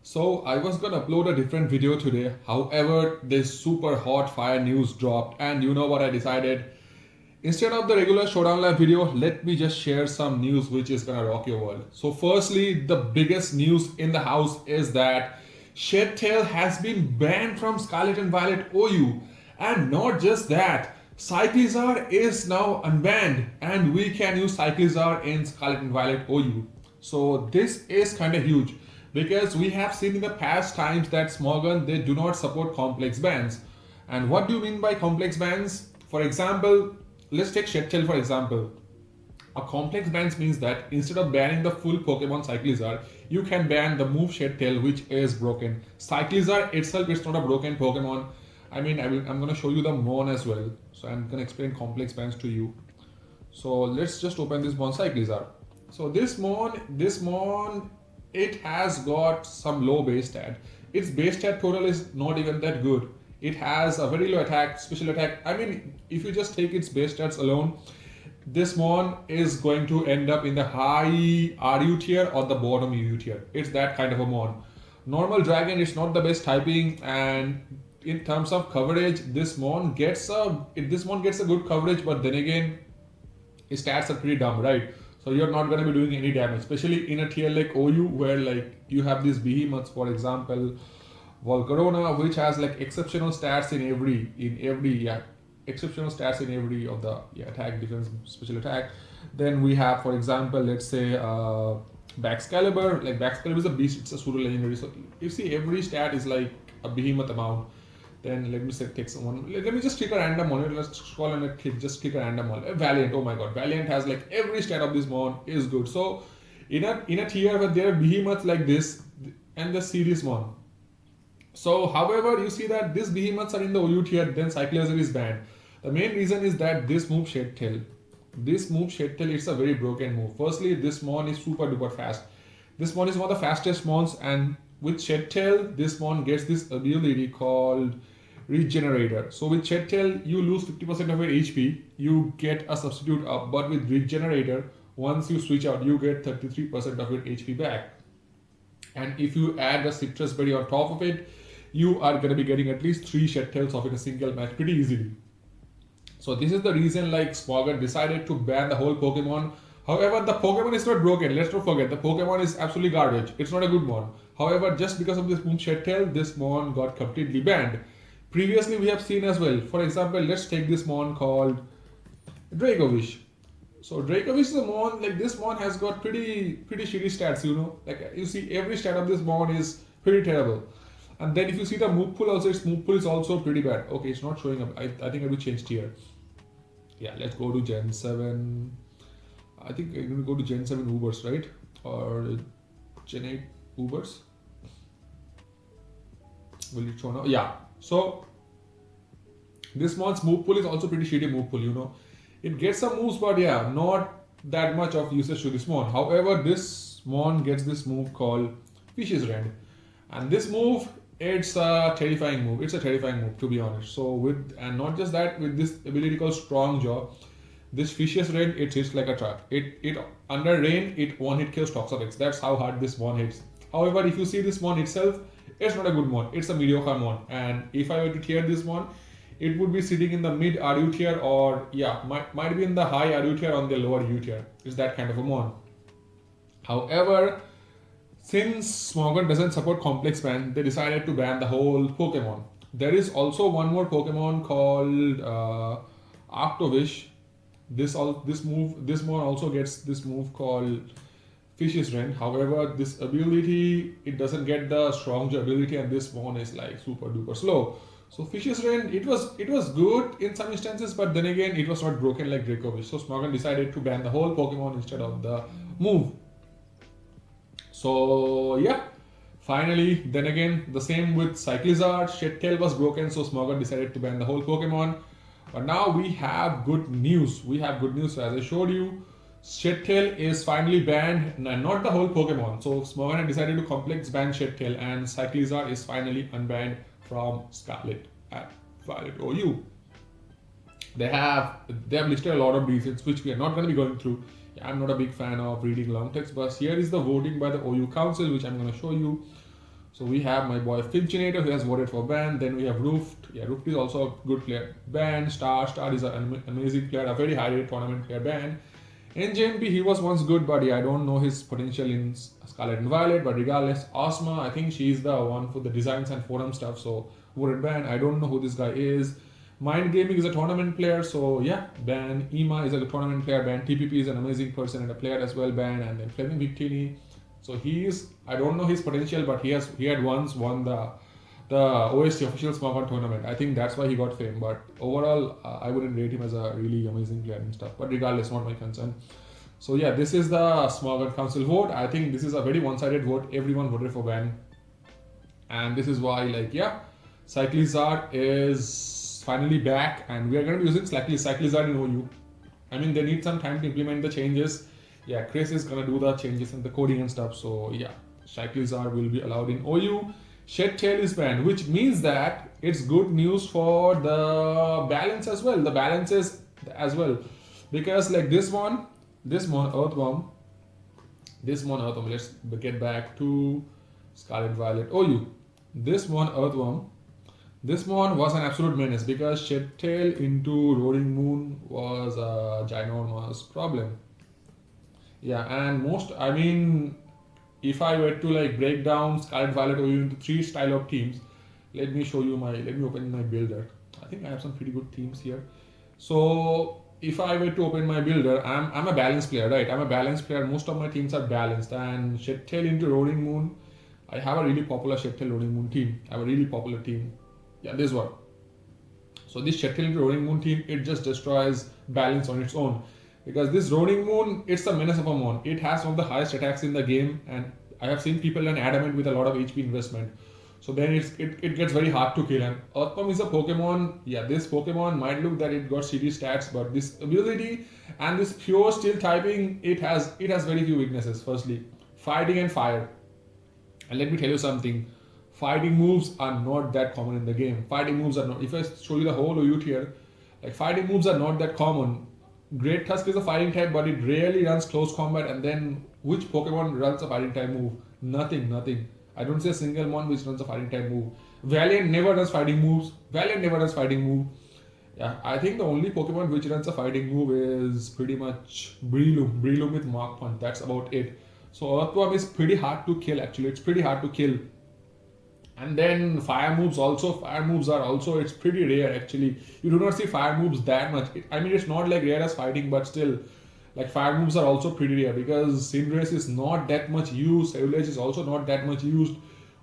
So I was gonna upload a different video today. However, this super hot fire news dropped, and you know what I decided? Instead of the regular showdown live video, let me just share some news which is gonna rock your world. So firstly, the biggest news in the house is that Shedtail has been banned from Scarlet and Violet OU. And not just that, CYCLIZAR is now unbanned and we can use CYCLIZAR in Scarlet and Violet OU. So this is kind of huge because we have seen in the past times that Smogon, they do not support complex bans. And what do you mean by complex bans? For example, let's take Shedtail for example. A complex bans means that instead of banning the full Pokemon CYCLIZAR, you can ban the move Shedtail which is broken. CYCLIZAR itself is not a broken Pokemon. I'm going to show you the Mon as well. So I'm going to explain complex bans to you. So let's just open this Mon CYCLIZAR. So this Mon, it has got some low base stat. Its base stat total is not even that good. It has a very low attack, special attack. If you just take its base stats alone, this Mon is going to end up in the high RU tier or the bottom EU tier. It's that kind of a Mon. Normal Dragon is not the best typing, and in terms of coverage, this Mon gets a good coverage, but then again, his stats are pretty dumb, right? So you're not going to be doing any damage, especially in a tier like OU where like you have these behemoths, for example, Volcarona, which has like exceptional stats in every exceptional stats in every of the attack, defense, special attack. Then we have, for example, let's say Baxcalibur. Like Baxcalibur is a beast, it's a pseudo legendary. So you see every stat is like a behemoth amount. Then let me say take someone. Let me just click a random one. Let's scroll and just click a random one. Valiant. Oh my god, Valiant has like every stat of this Mon is good. So in a tier where there are behemoths like this and the series Mon. So however, you see that these behemoths are in the OU tier, then CYCLIZAR is banned. The main reason is that this move Shedtail. It's a very broken move. Firstly, this Mon is super duper fast. This Mon is one of the fastest Mons, and with Shedtail, this Mon gets this ability called Regenerator. So with Shedtail, you lose 50% of your HP, you get a substitute up, but with Regenerator, once you switch out, you get 33% of your HP back. And if you add a Citrus Berry on top of it, you are going to be getting at least 3 Shedtails off in a single match pretty easily. So this is the reason like Smogon decided to ban the whole Pokemon. However, the Pokemon is not broken. Let's not forget, the Pokemon is absolutely garbage. It's not a good Mon. However, just because of this Moon Shedtail, this Mon got completely banned. Previously, we have seen as well. For example, let's take this Mon called Dracovish. So Dracovish is a Mon, like this Mon has got pretty shitty stats, you know. Like you see every stat of this Mon is pretty terrible. And then if you see the move pool also, its move pool is also pretty bad. Okay, it's not showing up. I think I will change tier. Yeah, let's go to Gen 7. I think I'm going to go to Gen 7 Ubers, right? Or Gen 8 Ubers. Will it show now? Yeah. So this Mon's move pool is also pretty shitty move pool, you know. It gets some moves, but yeah, not that much of usage to this Mon. However, this Mon gets this move called Fish's Rend. And this move, it's a terrifying move. It's a terrifying move, to be honest. So and not just that, with this ability called Strong Jaw, this Vicious Rend, it hits like a truck. It under rain, it one hit kills Toxapex. That's how hard this Mon hits. However, if you see this Mon itself, it's not a good Mon. It's a mediocre Mon. And if I were to tier this Mon, it would be sitting in the mid RU tier, or yeah, might be in the high RU tier on the lower U tier. It's that kind of a Mon. However, since Smogon doesn't support complex ban, they decided to ban the whole Pokemon. There is also one more Pokemon called Arctovish. This Mon also gets this move called Fish's Rend. However, this ability, it doesn't get the strong ability, and this Mon is like super duper slow. So Fish's Rend, it was good in some instances, but then again, it was not broken like Dracovish. So Smogon decided to ban the whole Pokemon instead of the move. So yeah, finally, then again, the same with CYCLIZAR. Shedtail was broken, so Smogon decided to ban the whole Pokemon. But now we have good news. So as I showed you, Shedtail is finally banned, and not the whole Pokemon. So Smogon had decided to complex ban Shedtail, and CYCLIZAR is finally unbanned from Scarlet and Violet OU. They have listed a lot of reasons which we are not going to be going through. I'm not a big fan of reading long text, but here is the voting by the OU Council, which I'm going to show you. So we have my boy Finchinator who has voted for ban. Then we have Roofed. Yeah, Roofed is also a good player. Ban. Star is an amazing player, a very high rated tournament player. Ban. NJNP, he was once good, but yeah, I don't know his potential in Scarlet and Violet. But regardless, Osma, I think she's the one for the designs and forum stuff. So voted ban. I don't know who this guy is. Mind Gaming is a tournament player, so yeah, ban. Ema is a tournament player, ban. TPP is an amazing person and a player as well, ban. And then Fleming Victini. So I don't know his potential, but he had once won the OST official Smogon tournament. I think that's why he got fame. But overall, I wouldn't rate him as a really amazing player and stuff. But regardless, not my concern. So yeah, this is the Smogon Council vote. I think this is a very one-sided vote. Everyone voted for ban, and this is why, like, yeah, CYCLIZAR is finally back, and we are going to be using CYCLIZAR in OU. I mean, they need some time to implement the changes. Yeah, Chris is gonna do the changes in the coding and stuff. So yeah, CYCLIZAR will be allowed in OU. Shedtail is banned, which means that it's good news for the balance as well. The balances as well, because like this one Earthworm. Let's get back to Scarlet Violet OU. This one Earthworm. This one was an absolute menace because Shedtail into Roaring Moon was a ginormous problem. Yeah, and if I were to like break down Scarlet Violet OU into 3 style of teams, let me open my builder. I think I have some pretty good teams here. So if I were to open my builder, I'm a balanced player, right? I'm a balanced player. Most of my teams are balanced, and Shedtail into Roaring Moon, I have a really popular Shedtail Roaring Moon team. I have a really popular team. Yeah, this one. So this Shedtail into Roaring Moon team, it just destroys balance on its own. Because this Roaring Moon, it's a menace of a mon. It has one of the highest attacks in the game, and I have seen people run Adamant with a lot of HP investment. So then it gets very hard to kill. And Earthworm is a Pokemon. Yeah, this Pokemon might look that it got CD stats, but this ability and this pure steel typing, it has very few weaknesses. Firstly, fighting and fire. And let me tell you something. Fighting moves are not that common in the game. Fighting moves are not. If I show you the whole OU tier, like fighting moves are not that common. Great Tusk is a fighting type, but it rarely runs close combat. And then which Pokemon runs a fighting type move? Nothing. I don't see a single one which runs a fighting type move. Valiant never does fighting moves. Yeah, I think the only Pokemon which runs a fighting move is pretty much Breloom with Mark Punch. That's about it. So Earthworm is pretty hard to kill actually. It's pretty hard to kill. And then fire moves are also, it's pretty rare actually. You do not see fire moves that much. It's not like rare as fighting, but still, like fire moves are also pretty rare because Cinderace is not that much used. Sablage is also not that much used.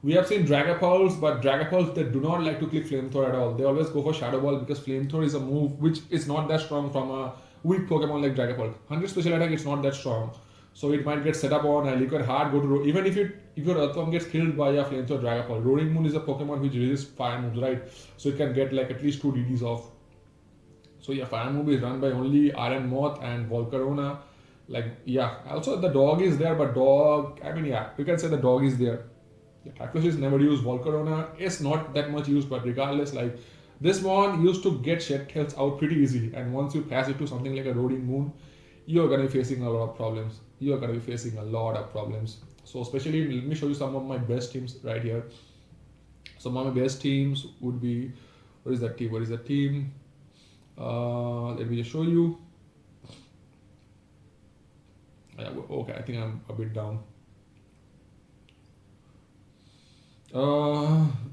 We have seen Dragapults, but Dragapults, they do not like to click Flamethrower at all. They always go for Shadow Ball because Flamethrower is a move which is not that strong from a weak Pokemon like Dragapult. 100 special attack, it's not that strong. So it might get set up on a liquid hard, go to even if your Earthworm gets killed by a Flamethrower Dragapult. Roaring Moon is a Pokemon which resists fire moves, right? So it can get like at least 2 DDs off. So yeah, fire move is run by only Iron Moth and Volcarona. Like yeah, also the dog is there, but you can say the dog is there. Yeah, Tackless is never used. Volcarona is not that much used, but regardless, like this one used to get Shedtails out pretty easily, and once you pass it to something like a Roaring Moon, you're gonna be facing a lot of problems. So especially, let me show you some of my best teams right here. Some of my best teams would be, what is that team? Let me just show you. Yeah, okay, I think I'm a bit down.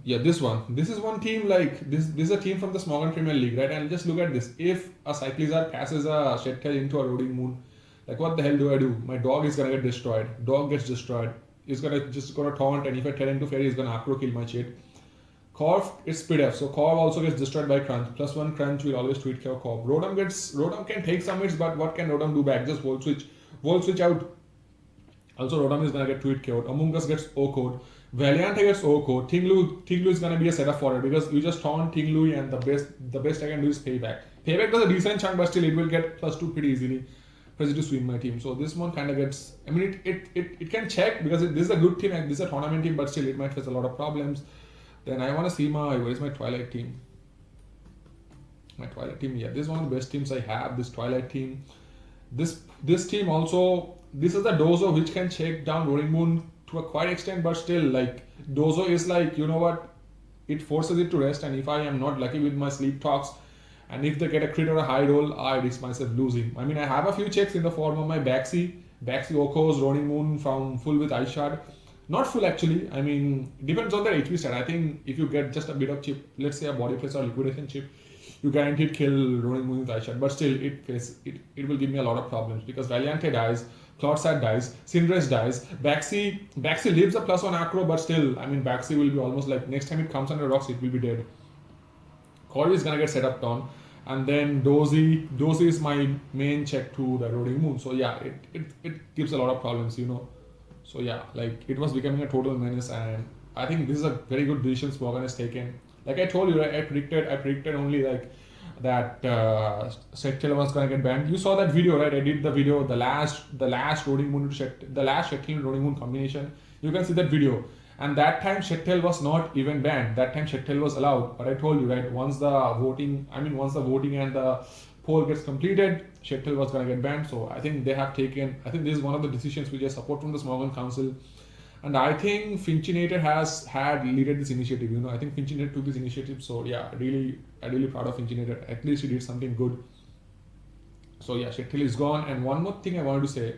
Yeah, this one. This is one team like this. This is a team from the Smogon Premier League, right? And just look at this. If a CYCLIZAR passes a Shedtail into a Roaring Moon, like what the hell do I do? My dog is gonna get destroyed. Dog gets destroyed. It's gonna taunt, and if I tell him to fairy, he's gonna acro kill my shit. Corv, it's speed F, so Corv also gets destroyed by Crunch. +1 Crunch will always tweet kill Corv. Rotom can take some hits, but what can Rotom do back? Just Volt Switch out. Also, Rotom is gonna get tweet killed. Amoonguss gets O-Code. Valiant gets O-Code. Tinglu is gonna be a setup for it because you just taunt Tinglu, and the best I can do is Payback. Payback does a decent chunk, but still it will get +2 pretty easily. Press it to swing my team. So this one kind of gets, it can check because this is a good team and this is a tournament team, but still it might face a lot of problems. Then I want to see where is my Twilight team? My Twilight team, yeah, this is one of the best teams I have, this Twilight team. This team also, this is the Dozo which can check down Roaring Moon to a quite extent, but still, like, Dozo is like, you know what, it forces it to rest, and if I am not lucky with my sleep talks, and if they get a crit or a high roll, I risk myself losing. I mean, I have a few checks in the form of my Baxi Okos, Ronin Moon from full with Ice Shard. Not full actually, I mean, depends on the HP stat. I think if you get just a bit of chip, let's say a body press or liquidation chip, you guaranteed kill Ronin Moon with Ice Shard. But still, it will give me a lot of problems because Valiante dies, Clodsat dies, Cinderace dies, Baxi lives a +1 acro, but still, I mean, Baxi will be almost like, next time it comes under rocks, it will be dead. Corey is gonna get set up down, and then Dozy is my main check to the Ronin Moon. So yeah, it gives a lot of problems, you know. So yeah, like, it was becoming a total menace, and I think this is a very good decision Smogon has taken. Like I told you, right, I predicted only like that CYCLIZAR was gonna get banned. You saw that video, right? I did the video, the last Ronin Moon to the last CYCLIZAR Ronin Moon combination. You can see that video. And that time CYCLIZAR was not even banned. That time CYCLIZAR was allowed. But I told you, right, once the voting and the poll gets completed, CYCLIZAR was gonna get banned. So I think they have taken, I think this is one of the decisions which I support from the Smogon Council. And I think Finchinator had led this initiative, you know. I think Finchinator took this initiative. So yeah, really proud of Finchinator. At least he did something good. So yeah, CYCLIZAR is gone. And one more thing I wanted to say,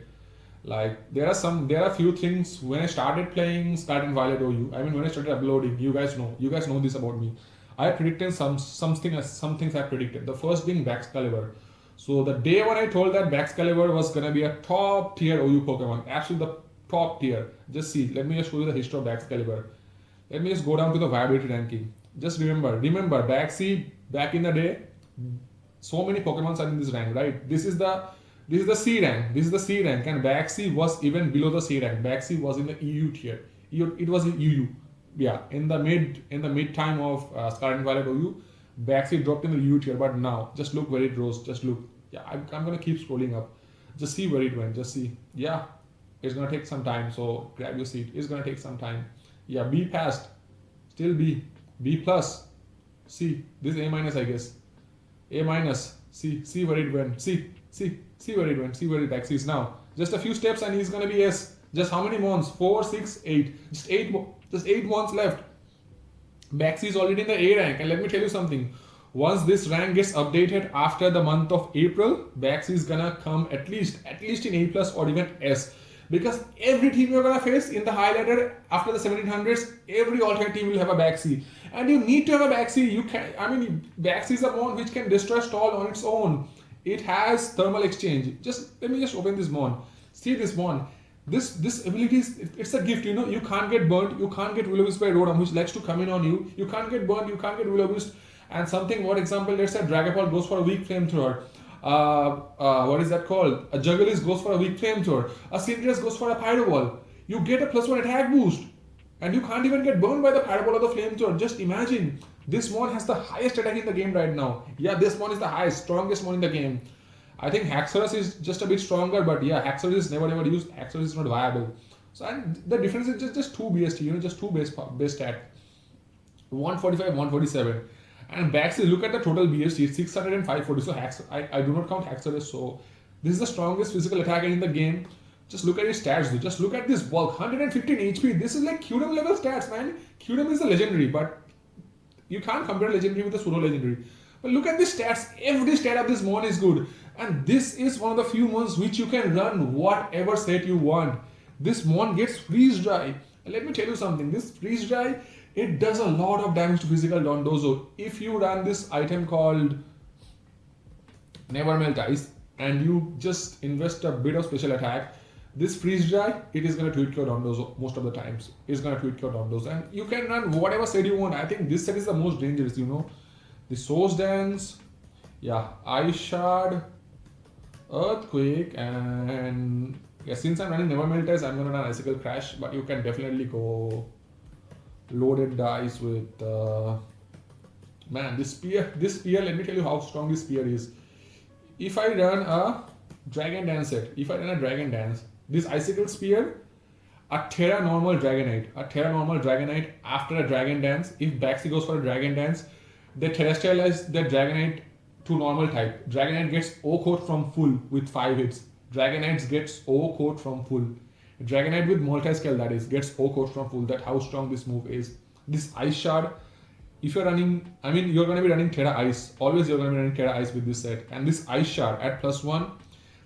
like, there are few things when I started playing Scarlet and Violet OU. I mean, when I started uploading, you guys know this about me. I predicted some things I predicted. The first being Baxcalibur. So the day when I told that Baxcalibur was gonna be a top tier OU Pokemon, actually the top tier. Just see, let me just show you the history of Baxcalibur. Let me just go down to the viability ranking. Just remember Baxi back in the day, so many Pokemons are in this rank, right? This is the C rank. This is the C rank, and Baxi was even below the C rank. Baxi was in the EU tier. It was in EU. Yeah, in the mid time of Scarlet and Violet OU, Baxi dropped in the EU tier. But now, just look where it rose. Just look. Yeah, I'm gonna keep scrolling up. Just see where it went. Just see. Yeah, it's gonna take some time. So grab your seat. It's gonna take some time. Yeah, B passed. Still B. B plus. C. This A minus, I guess. A minus. See where it went. See where it went. See where it Baxi is now. Just a few steps and he's gonna be S. Just how many months? 4, 6, 8. Just 8 months left. Baxi is already in the A rank, and let me tell you something. Once this rank gets updated after the month of April, Baxi is gonna come at least in A plus or even S. Because every team you're gonna face in the high ladder after the 1700s, every alternate team will have a Baxi. And you need to have a Baxi. Baxi is a mon which can destroy stall on its own. It has thermal exchange. Let me just open this mon. See this mon. This ability it's a gift, you know. You can't get burnt. You can't get Will-O-Wisp by Rotom, which likes to come in on you. You can't get burnt. You can't get Will-O-Wisp. And something, for example, let's say Dragapult goes for a weak flamethrower. What is that called? A Juggalis goes for a weak flamethrower. A Cinderace goes for a Pyro Ball. You get a +1 attack boost. And you can't even get burned by the Pyro Ball or the flamethrower. Just imagine. This mon has the highest attack in the game right now. Yeah, this mon is the highest, strongest mon in the game. I think Haxorus is just a bit stronger, but yeah, Haxorus is never used. Haxorus is not viable. So, and the difference is just 2 BST, you know, just 2 base stat. 145, 147. And Baxi, look at the total BST, it's 600 and 540. So I do not count Haxorus. So this is the strongest physical attacker in the game. Just look at his stats, dude. Just look at this bulk, 115 HP. This is like Qdom level stats, man. Qdom is a legendary, but you can't compare legendary with a pseudo legendary. But look at the stats. Every stat of this mon is good. And this is one of the few mons which you can run whatever set you want. This mon gets freeze dry. And let me tell you something. This freeze dry, it does a lot of damage to physical Dondozo. If you run this item called Never Melt Ice and you just invest a bit of special attack, this freeze dry, it is going to tweak your Dondozo most of the times. It's going to tweak your Dondozo. And you can run whatever set you want. I think this set is the most dangerous, you know. The Source Dance, yeah, Ice Shard, Earthquake, and yeah, since I'm running Never Melt Ice, I'm going to run Icicle Crash, but you can definitely go loaded dice with, man, this spear, let me tell you how strong this spear is. If I run a Dragon Dance set, this Icicle Spear, a Terra Normal Dragonite after a Dragon Dance, if Baxi goes for a Dragon Dance, they terrestrialize the Dragonite to normal type. Dragonite gets O coat from full with 5 hits. Dragonite gets O coat from full. Dragonite with multi-scale, that is, gets OHKO from full. That how strong this move is. This Ice Shard, if you're running, I mean, you're going to be running Terra Ice. Always you're going to be running Terra Ice with this set. And this Ice Shard at +1,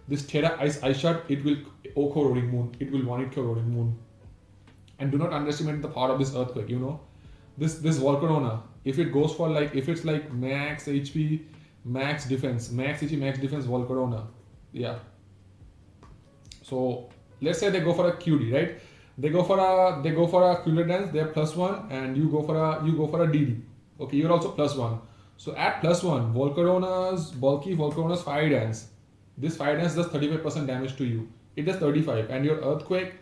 this Terra Ice Shard, it will OHKO Roaring Moon. It will 1-hit Roaring Moon. And do not underestimate the power of this Earthquake, you know. This Volcarona, if it goes for like, if it's like max HP, max defense, max HP, max defense Volcarona. Yeah. So let's say they go for a QD, right? They go for a Cooler Dance, they're +1, and you go for a DD. Okay, you're also +1. So at +1, bulky Volcarona's Fire Dance. This Fire Dance does 35% damage to you. It does 35, and your Earthquake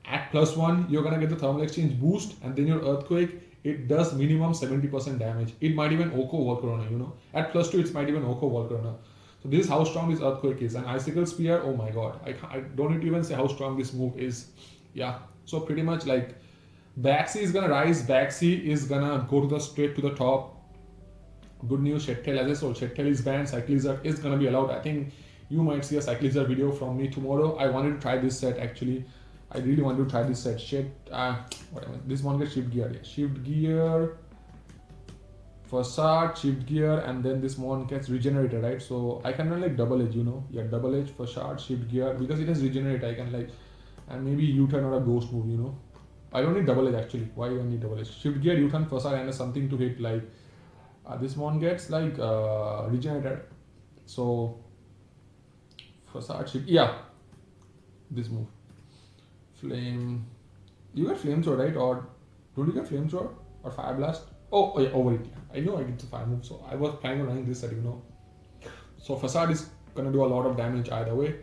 at +1, you're gonna get the Thermal Exchange boost, and then your Earthquake, it does minimum 70% damage. It might even OHKO Volcarona, you know. At +2, it might even OHKO Volcarona. So this is how strong this Earthquake is. And Icicle Spear, oh my god, I don't need to even say how strong this move is. Yeah, so pretty much like Baxi is gonna rise. Baxi is gonna go straight to the top. Good news, Shed-Tail, as I told, Shed-Tail is banned. CYCLIZAR is gonna be allowed. I think you might see a CYCLIZAR video from me tomorrow. I wanted to try this set actually. I really wanted to try this set. Whatever. This one gets Shift Gear. Yeah. Shift Gear, Facade, Shift Gear, and then this one gets Regenerated, right? So I can run like Double Edge, you know. Yeah, Double Edge, Facade, Shift Gear. Because it has Regenerate, I can like, and maybe U-turn or a Ghost move, you know. I don't need Double Edge actually. Why do I need Double Edge? Shift Gear, U-turn, Facade, and something to hit like, this one gets like Regenerated. So, Facade, Shift, yeah. This move. Flame, you get Flamethrower, right? Or don't you get Flamethrower or Fire Blast? Oh yeah, over it. I know I get the fire move, so I was planning on running this set, you know. So Facade is gonna do a lot of damage either way,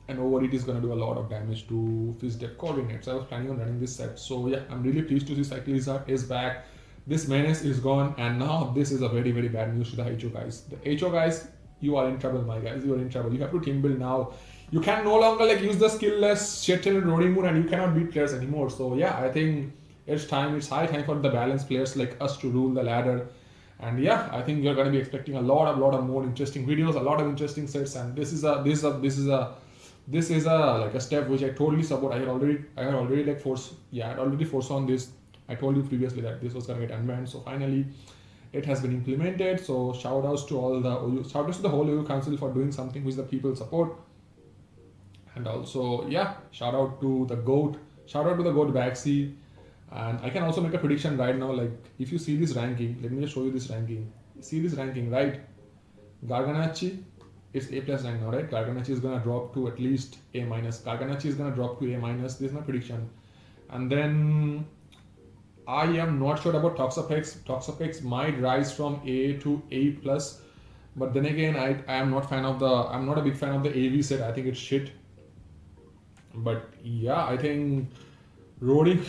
and over it is gonna do a lot of damage to Fist Deck Coordinates. I was planning on running this set, so yeah, I'm really pleased to see CYCLIZAR is back. This menace is gone, and now this is a very bad news to the HO guys. The HO guys, you are in trouble, my guys. You are in trouble. You have to team build now. You can no longer like use the skill-less Shed-Tail and Roaring Moon, and you cannot beat players anymore. So yeah, I think it's high time for the balanced players like us to rule the ladder. And yeah, I think you're going to be expecting a lot of more interesting videos, a lot of interesting sets, and this is a like a step which I totally support. I had already like foresawn this. I told you previously that this was going to get unbanned, so finally it has been implemented. So shout outs to the whole OU Council for doing something which the people support. And also, yeah, shout out to the GOAT Baxi. And I can also make a prediction right now, like if you see this ranking, let me just show you this ranking. See this ranking, right? Garganachi, it's A+ rank now, right? Garganachi is gonna drop to at least A-. Garganachi is gonna drop to A-. This is my prediction. And then I am not sure about Toxapex. Toxapex might rise from A to A+. But then again, I'm not a big fan of the AV set. I think it's shit. But yeah, I think Roaring,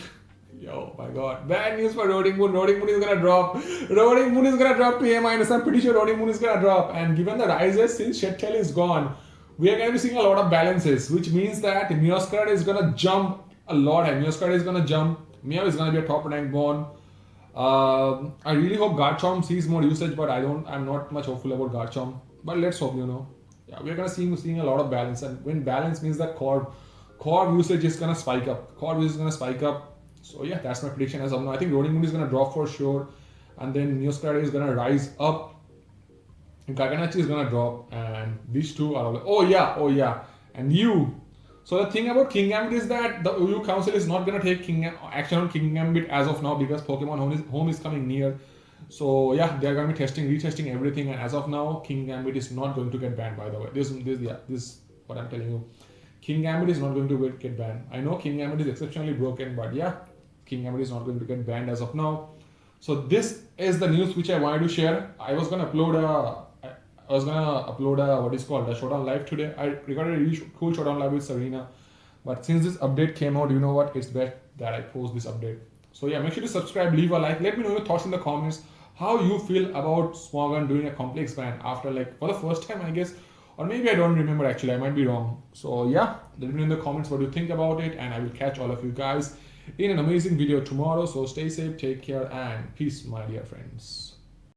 yo my god, bad news for Roaring Moon. Roaring Moon is gonna drop. Roaring Moon is gonna drop to A-. I'm pretty sure Roaring Moon is gonna drop. And given the rises, since Shed-Tail is gone, we are gonna be seeing a lot of balances, which means that Meowscarada is gonna jump a lot. And Meowscarada is gonna jump. Meow is gonna be a top rank born. I really hope Garchomp sees more usage, but I'm not much hopeful about Garchomp. But let's hope, you know. Yeah, we're gonna seeing a lot of balance, and when balance means that core usage is gonna spike up. So yeah, that's my prediction as of now. I think Roaring Moon is gonna drop for sure, and then Meowscarada is gonna rise up. Garganachi is gonna drop, and these two are all. Oh yeah, and you. So the thing about King Gambit is that the OU Council is not gonna take action on King Gambit as of now because Pokemon Home is coming near. So yeah, they're gonna be retesting everything, and as of now, King Gambit is not going to get banned. By the way, this is what I'm telling you. King Gambit is not going to get banned. I know King Gambit is exceptionally broken, but yeah, King Gambit is not going to get banned as of now. So this is the news which I wanted to share. I was gonna upload a what is called a Showdown Live today. I recorded a really cool Showdown Live with Serena, but since this update came out, you know what? It's best that I post this update. So yeah, make sure to subscribe, leave a like. Let me know your thoughts in the comments. How you feel about Smogon doing a complex ban after like for the first time, I guess. Or maybe I don't remember actually, I might be wrong. So yeah, let me know in the comments what you think about it, and I will catch all of you guys in an amazing video tomorrow. So stay safe, take care, and peace, my dear friends.